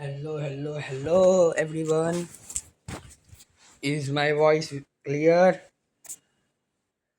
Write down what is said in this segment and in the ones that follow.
Hello, everyone. Is my voice clear?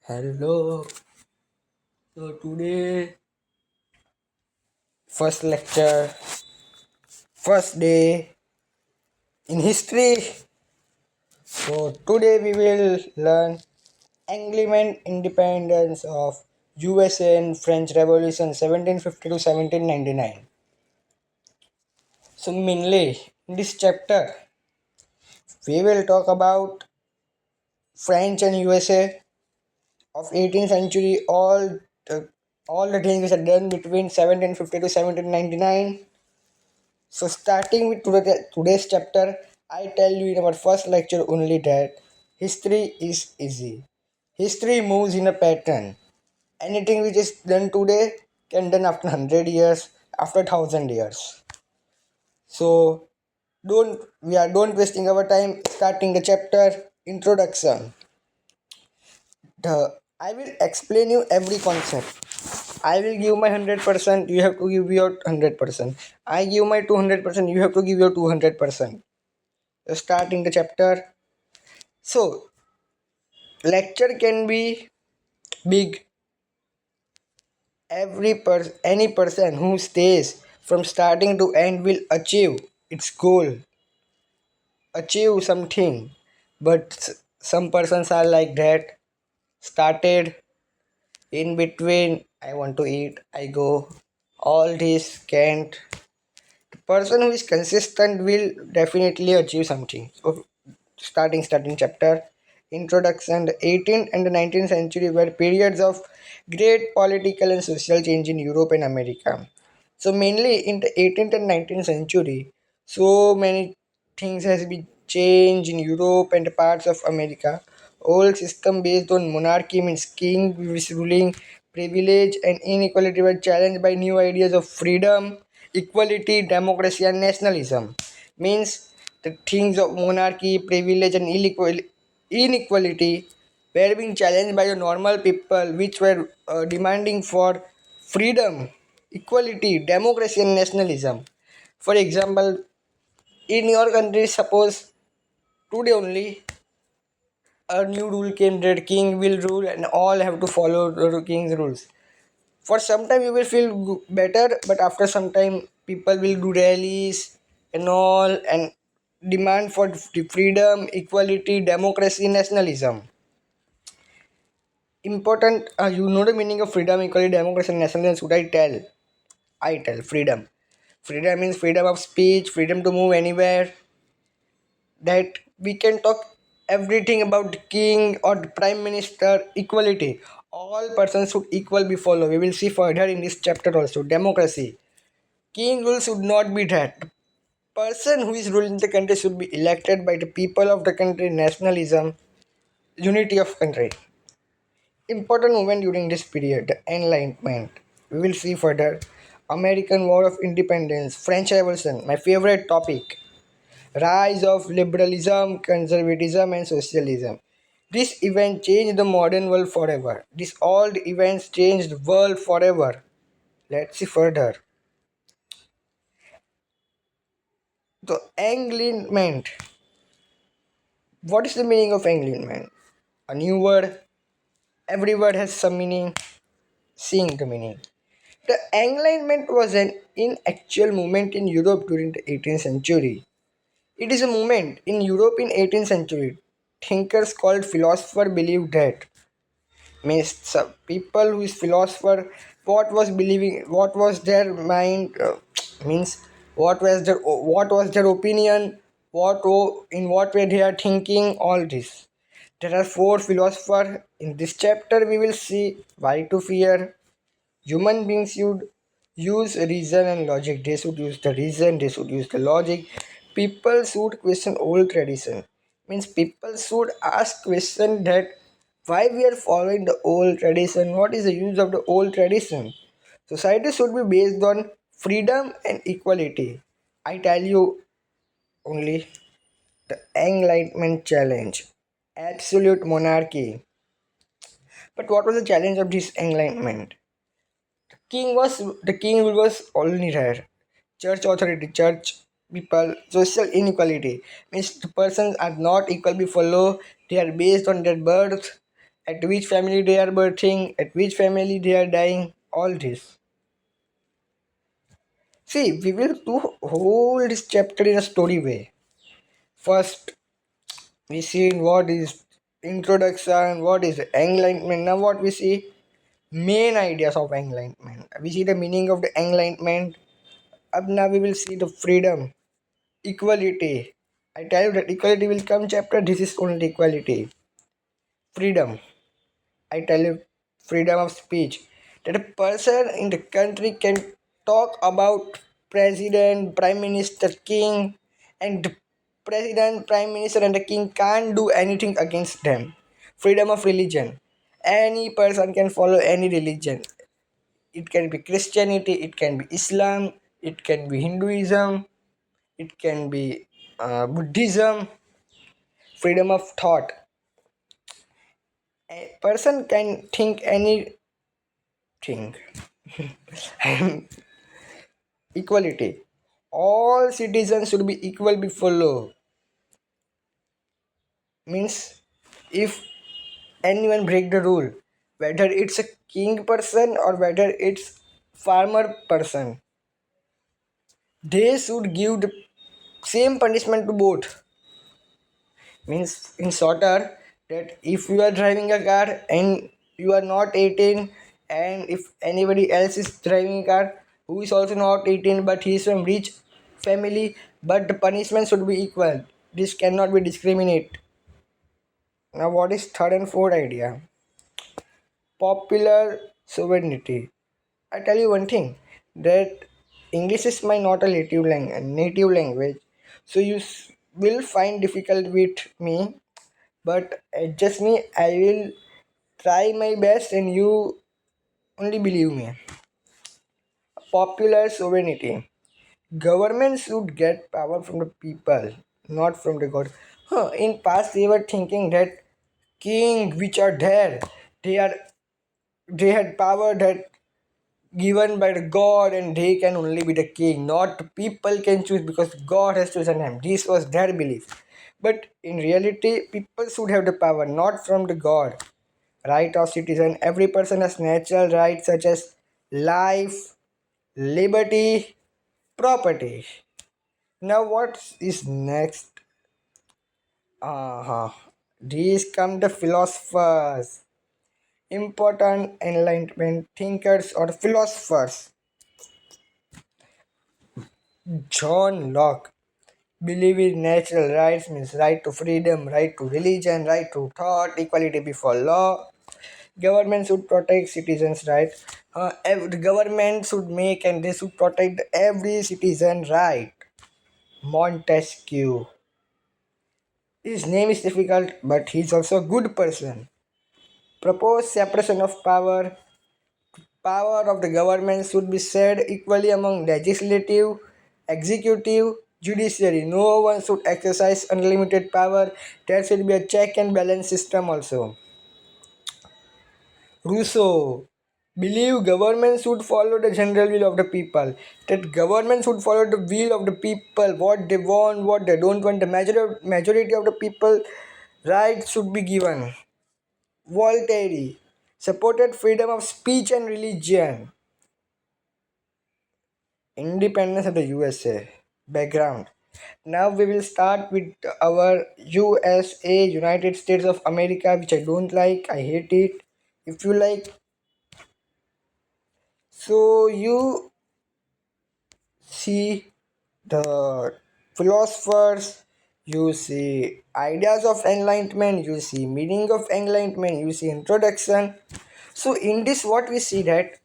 Hello. So, today, first lecture, first day in history. So, today we will learn Enlightenment independence of USA and French Revolution 1750 to 1799. So, mainly in this chapter, we will talk about French and USA of 18th century, all the things which are done between 1750 to 1799. So starting with today's chapter, I tell you in our first lecture only that history is easy. History moves in a pattern. Anything which is done today can done after 100 years, after 1000 years. So don't wasting our time starting the chapter introduction. I will explain you every concept. I will give my 100%, you have to give your 100%. I give my 200%, you have to give your 200%. Starting the chapter. So, lecture can be big. Any person who stays from starting to end will achieve its goal, achieve something. But some persons are like that. Started in between, I want to eat, I go. All this can't. The person who is consistent will definitely achieve something. So starting chapter introduction. The 18th and the 19th century were periods of great political and social change in Europe and America. So mainly in the 18th and 19th century, so many things has been changed in Europe and parts of America. Old system based on monarchy means king is ruling, privilege and inequality were challenged by new ideas of freedom, equality, democracy and nationalism. Means the things of monarchy, privilege and inequality were being challenged by the normal people which were demanding for freedom, equality, democracy and nationalism. For example, in your country, suppose today only a new rule came that king will rule and all have to follow the king's rules. For some time you will feel better, but after some time people will do rallies and all and demand for freedom, equality, democracy, nationalism. Important, you know the meaning of freedom, equality, democracy, and nationalism. Should I tell freedom. Freedom means freedom of speech, freedom to move anywhere, that we can talk everything about the king or the prime minister. Equality, all persons should equal before law. We will see further in this chapter also. Democracy, king rule should not be that. The person who is ruling the country should be elected by the people of the country. Nationalism, unity of country. Important moment during this period, the Enlightenment. We will see further. American War of Independence, French Revolution, my favorite topic. Rise of liberalism, conservatism, and socialism. This event changed the modern world forever. These all the events changed the world forever. Let's see further. The Enlightenment. What is the meaning of Enlightenment? A new word. Every word has some meaning. Seeing the meaning. The Enlightenment was an inactual movement in Europe during the 18th century. It is a movement in Europe in 18th century. Thinkers called philosopher believed that means some people who is philosopher, what was believing, what was their mind, means what was their opinion, in what way they are thinking, all this. There are four philosophers. In this chapter we will see why to fear. Human beings should use reason and logic. They should use the reason, they should use the logic. People should question old tradition. Means people should ask question that why we are following the old tradition, what is the use of the old tradition. Society should be based on freedom and equality. I tell you only the Enlightenment challenge. Absolute monarchy. But what was the challenge of this Enlightenment? The king was only there. Church authority, church. people. Social inequality means the persons are not equal before law. They are based on their birth, at which family they are birthing, at which family they are dying. All this. See, we will do whole this chapter in a story way. First, we see what is introduction, what is enlightenment. Now, what we see main ideas of enlightenment. We see the meaning of the enlightenment. Up now we will see the freedom, equality. I tell you that equality will come chapter. This is only equality. Freedom. I tell you freedom of speech. That a person in the country can talk about president, prime minister, king, and the president, prime minister, and the king can't do anything against them. Freedom of religion. Any person can follow any religion. It can be Christianity, it can be Islam, it can be Hinduism, it can be Buddhism. Freedom of thought. A person can think anything. Equality. All citizens should be equal before law. Means if anyone break the rule, whether it's a king person or whether it's farmer person, they should give the same punishment to both. Means in shorter that if you are driving a car and you are not 18, and if anybody else is driving a car who is also not 18 but he is from rich family, but the punishment should be equal. This cannot be discriminate. Now what is third and fourth idea? Popular sovereignty. I tell you one thing, that English is my not a native language, so you will find difficult with me, but just me, I will try my best and you only believe me. Popular sovereignty. Government should get power from the people, not from the god. In past they were thinking that king which are there, they are they had power that given by the god and they can only be the king, not people can choose because god has chosen him. This was their belief, but in reality people should have the power, not from the god. Right of citizen. Every person has natural rights such as life, liberty, property. Now what is next? Uh-huh. These come the philosophers. Important enlightenment thinkers or philosophers. John Locke believe in natural rights means right to freedom, right to religion, right to thought, equality before law. Government should protect citizens' rights. The government should make and they should protect every citizen right. Montesquieu. His name is difficult, but he's also a good person. Propose separation of power. Power of the government should be shared equally among legislative, executive, judiciary. No one should exercise unlimited power. There should be a check and balance system also. Rousseau believe government should follow the general will of the people. That government should follow the will of the people, what they want, what they don't want. The majority of the people rights should be given. Voltaire supported freedom of speech and religion. Independence of the USA. Background. Now we will start with our USA, United States of America, which I don't like. I hate it. If you like, so you see the philosophers, you see ideas of enlightenment, you see meaning of enlightenment, you see introduction. So in this what we see that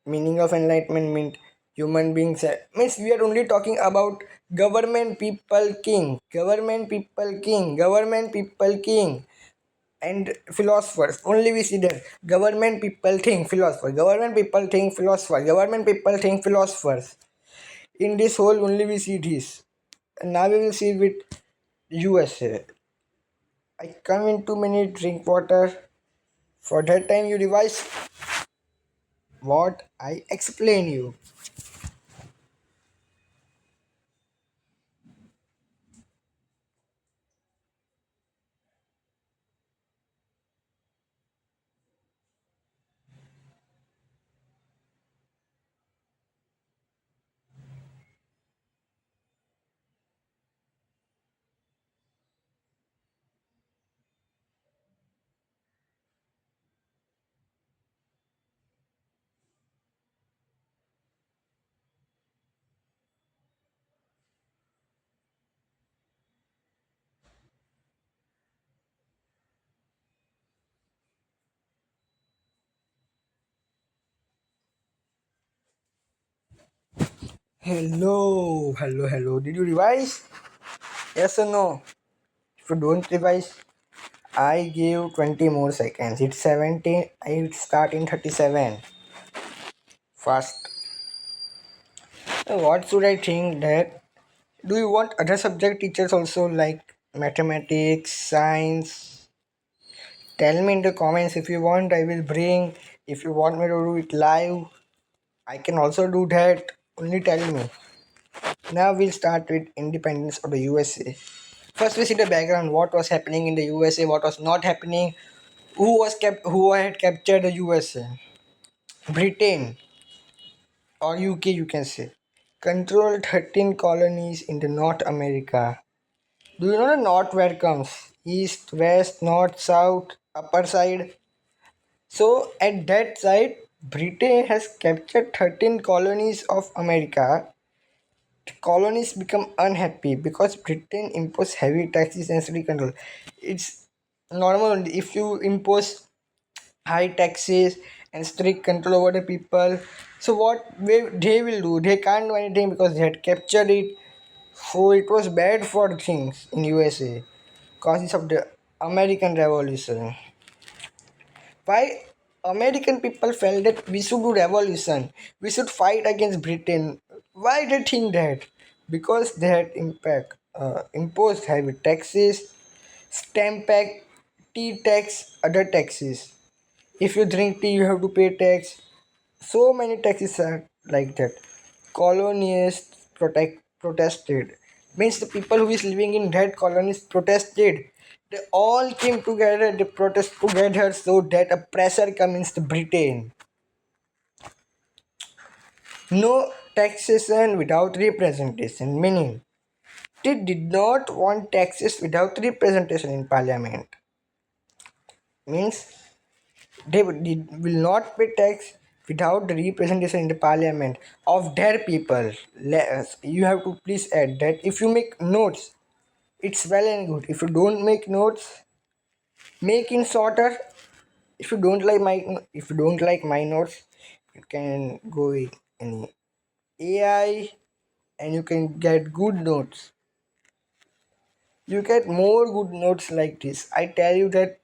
meaning of enlightenment means human beings means we are only talking about government people king and philosophers. Only we see that government people think philosophers, government people think philosophers, government people think philosophers. In this whole only we see this. And now we will see with USA. I come in 2 minutes, drink water. For that time you revise what I explain you. Hello. Did you revise? Yes or no? If you don't revise, I give 20 more seconds. It's 17. I will start in 37. Fast. What should I think that? Do you want other subject teachers also like mathematics, science? Tell me in the comments if you want. I will bring. If you want me to do it live, I can also do that. Only tell me. Now we'll start with independence of the USA. First, we see the background. What was happening in the USA? What was not happening? Who had captured the USA? Britain or UK, you can say, controlled 13 colonies in the North America. Do you know the north where it comes? East, west, north, south, upper side. So at that side, Britain has captured 13 colonies of America. The colonies become unhappy because Britain imposed heavy taxes and strict control. It's normal if you impose high taxes and strict control over the people. So what they will do? They can't do anything because they had captured it. So it was bad for things in USA causes of the American Revolution. Why American people felt that we should do revolution, we should fight against Britain. Why they think that? Because they had imposed heavy taxes, stamp tax, tea tax, other taxes. If you drink tea, you have to pay tax. So many taxes are like that. Colonists protested. Means the people who is living in that colonies protested. They all came together, they protest together so that a pressure comes to Britain. No taxation without representation, meaning they did not want taxes without representation in parliament. Means will not pay tax without the representation in the parliament of their people. You have to please add that if you make notes, it's well and good. If you don't make notes, make in shorter. If you don't like my notes, you can go with any AI and you can get good notes. You get more good notes like this. I tell you that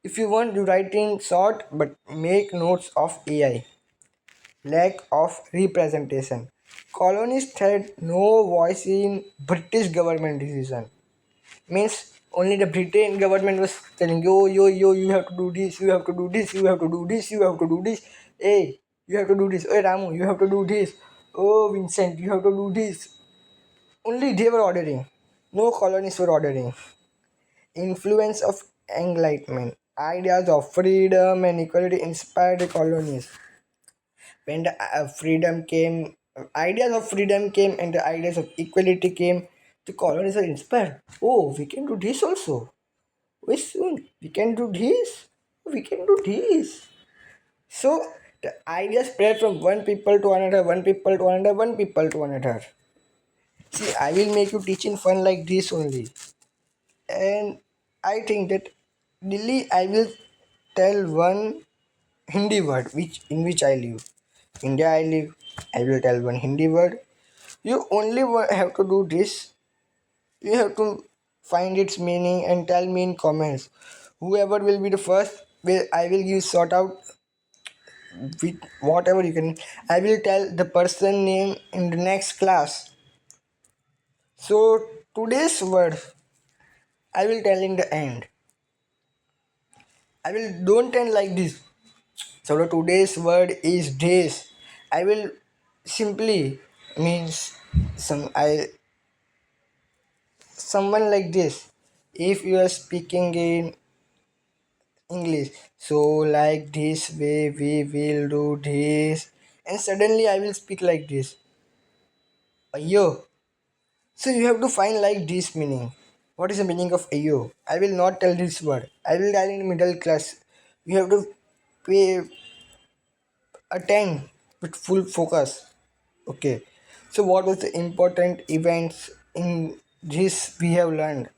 if you want to write in short but make notes of AI. Lack of representation. Colonists had no voice in British government decision. Means only the Britain government was telling yo, you have to do this, you have to do this, you have to do this, you have to do this. Hey, you have to do this. Hey Ramu, you have to do this. Oh Vincent, you have to do this. Only they were ordering. No colonists were ordering. Influence of Enlightenment. Ideas of freedom and equality inspired the colonies. When the freedom came, ideas of freedom came and the ideas of equality came, the colonies are inspired. Oh, we can do this also. We soon we can do this. We can do this. So the idea spread from one people to another, one people to another, one people to another. See, I will make you teaching fun like this only. And I think that Delhi I will tell one Hindi word which I live. India I live. I will tell one Hindi word. You only have to do this. You have to find its meaning and tell me in comments. Whoever will be the first, I will give sort out with whatever you can. I will tell the person name in the next class. So today's word I will tell in the end. I will don't end like this. So the today's word is days. I will simply means someone like this. If you are speaking in English, so like this way we will do this, and suddenly I will speak like this. Ayo. So you have to find like this meaning. What is the meaning of ayo? I will not tell this word. I will tell in middle class. You have to pay attend with full focus. Okay. So what was the important events in this we have learned?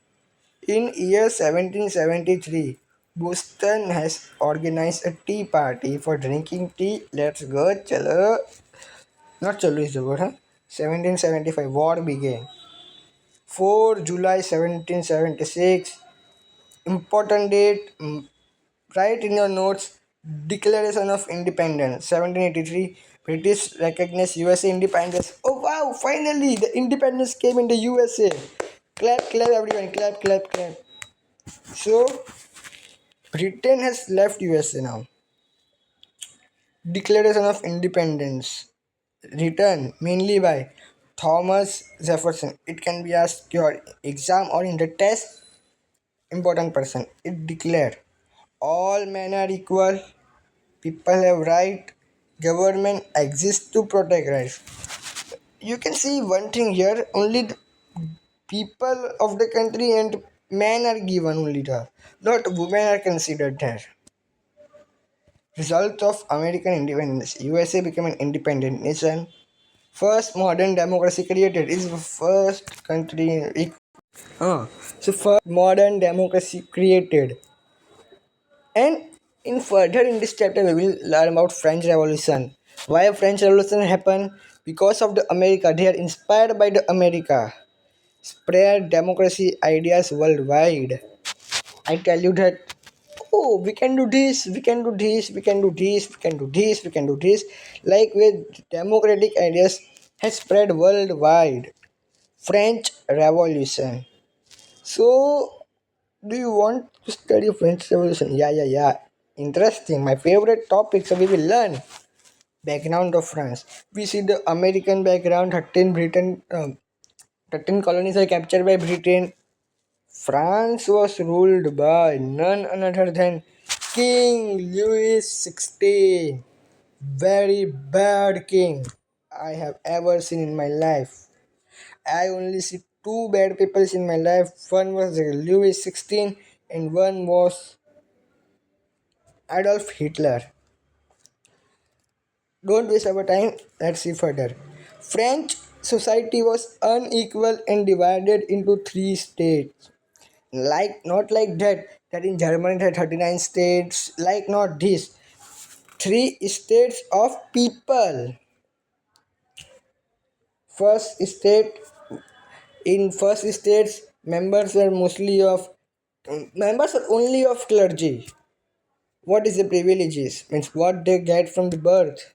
In year 1773, Boston has organized a tea party for drinking tea. Let's go, chalo. Not chalo is the word, huh? 1775 war began. 4 July 1776 important date, write in your notes. Declaration of Independence 1783 British recognized USA independence. Oh wow, finally the independence came in the USA. Clap clap everyone, clap clap clap. So Britain has left USA now. Declaration of Independence written mainly by Thomas Jefferson. It can be asked your exam or in the test. Important person. It declared all men are equal. People have right. Government exists to protect rights. You can see one thing here. Only the people of the country and men are given only the. Not women are considered there. Result of American independence. USA became an independent nation. First modern democracy created is the first country. So first modern democracy created. And in further in this chapter we will learn about French Revolution. Why French Revolution happened? Because of the America. They are inspired by the America. Spread democracy ideas worldwide. I tell you that oh we can do this, we can do this, we can do this, we can do this, we can do this. Like with democratic ideas has spread worldwide. French Revolution. So do you want to study French Revolution? Yeah, yeah, yeah. Interesting. My favorite topic. So we will learn background of France. We see the American background. 13 colonies are captured by Britain. France was ruled by none other than King Louis XVI. Very bad king I have ever seen in my life. I only see two bad people in my life. One was Louis XVI and one was Adolf Hitler. Don't waste our time. Let's see further. French society was unequal and divided into three states. Like not like that in Germany there are 39 states. Like not this. Three states of people. First state in first states members were mostly of members are only of clergy. What is the privileges? Means what they get from the birth.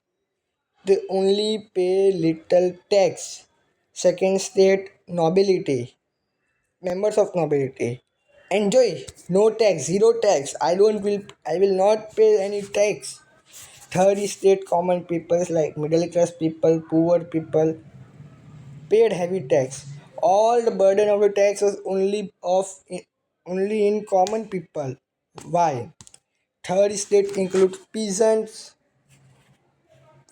They only pay little tax. Second state nobility. Members of nobility. Enjoy. No tax, zero tax. I will not pay any tax. Third state common peoples like middle class people, poor people paid heavy tax. All the burden of the tax was only in common people. Why? Third state includes peasants,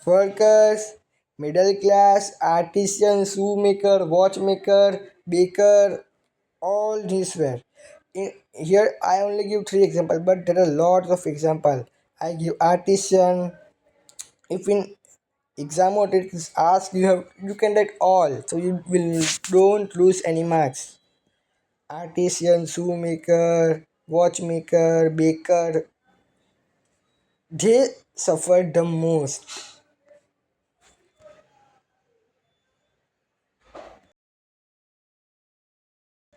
workers, middle class, artisan, shoemaker, watchmaker, baker, all these were. Here I only give three examples, but there are lots of examples. I give artisan. If in exam or it is asked, you can write all, so you will don't lose any marks. Artisan, shoemaker, watchmaker, baker, they suffered the most.